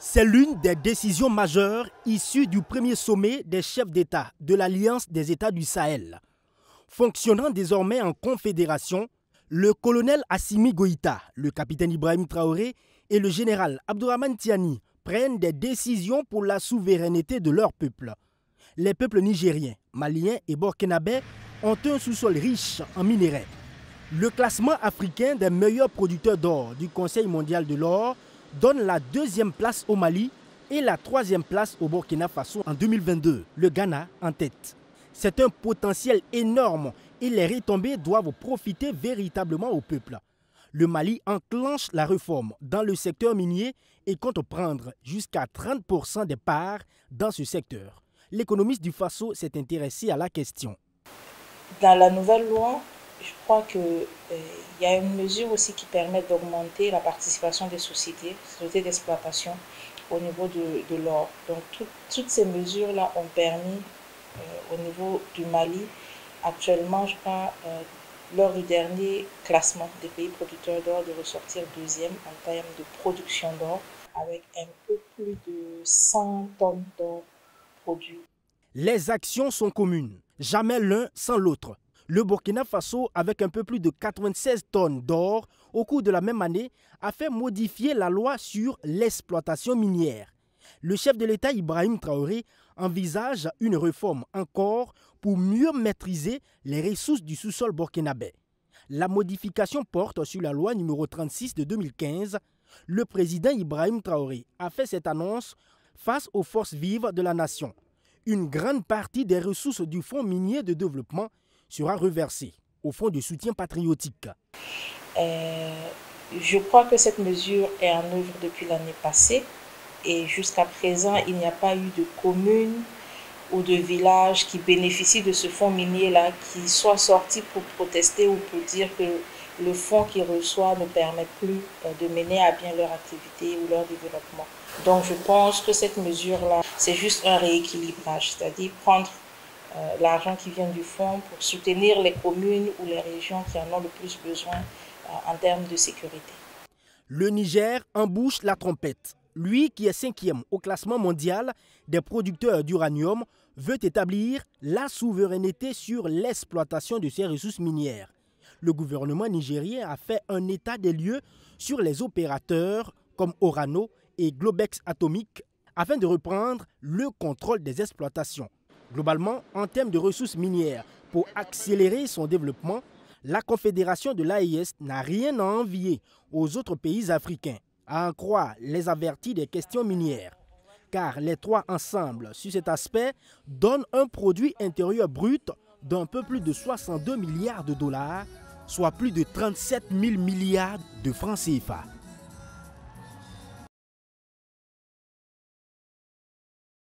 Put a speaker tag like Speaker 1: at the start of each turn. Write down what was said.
Speaker 1: C'est l'une des décisions majeures issues du premier sommet des chefs d'État de l'Alliance des États du Sahel. Fonctionnant désormais en confédération, le colonel Assimi Goïta, le capitaine Ibrahim Traoré et le général Abdourahmane Tiani prennent des décisions pour la souveraineté de leur peuple. Les peuples nigériens, maliens et burkinabés ont un sous-sol riche en minerais. Le classement africain des meilleurs producteurs d'or du Conseil mondial de l'or donne la 2e place au Mali et la 3e place au Burkina Faso en 2022, le Ghana en tête. C'est un potentiel énorme et les retombées doivent profiter véritablement au peuple. Le Mali enclenche la réforme dans le secteur minier et compte prendre jusqu'à 30% des parts dans ce secteur. L'économiste du Faso s'est intéressé à la question.
Speaker 2: Dans la nouvelle loi, je crois qu'il y a une mesure aussi qui permet d'augmenter la participation des sociétés d'exploitation au niveau de l'or. Donc toutes ces mesures-là ont permis au niveau du Mali, actuellement, je crois, lors du dernier classement des pays producteurs d'or, de ressortir 2e en termes de production d'or, avec un peu plus de 100 tonnes d'or produit.
Speaker 1: Les actions sont communes, jamais l'un sans l'autre. Le Burkina Faso, avec un peu plus de 96 tonnes d'or au cours de la même année, a fait modifier la loi sur l'exploitation minière. Le chef de l'État Ibrahim Traoré envisage une réforme encore pour mieux maîtriser les ressources du sous-sol burkinabé. La modification porte sur la loi numéro 36 de 2015. Le président Ibrahim Traoré a fait cette annonce face aux forces vives de la nation. Une grande partie des ressources du Fonds minier de développement sera reversée au Fonds de soutien patriotique.
Speaker 2: Je crois que cette mesure est en œuvre depuis l'année passée et jusqu'à présent, il n'y a pas eu de commune ou de village qui bénéficie de ce fonds minier-là qui soit sorti pour protester ou pour dire que le fonds qu'ils reçoivent ne permet plus de mener à bien leur activité ou leur développement. Donc je pense que cette mesure-là, c'est juste un rééquilibrage, c'est-à-dire prendre l'argent qui vient du fonds pour soutenir les communes ou les régions qui en ont le plus besoin en termes de sécurité.
Speaker 1: Le Niger embouche la trompette. Lui, qui est 5e au classement mondial des producteurs d'uranium, veut établir la souveraineté sur l'exploitation de ses ressources minières. Le gouvernement nigérien a fait un état des lieux sur les opérateurs comme Orano et Globex Atomic afin de reprendre le contrôle des exploitations. Globalement, en termes de ressources minières, pour accélérer son développement, la Confédération de l'AES n'a rien à envier aux autres pays africains, à en croire les avertis des questions minières. Car les trois ensemble, sur cet aspect, donnent un produit intérieur brut d'un peu plus de 62 milliards de dollars, soit plus de 37 000 milliards de francs CFA.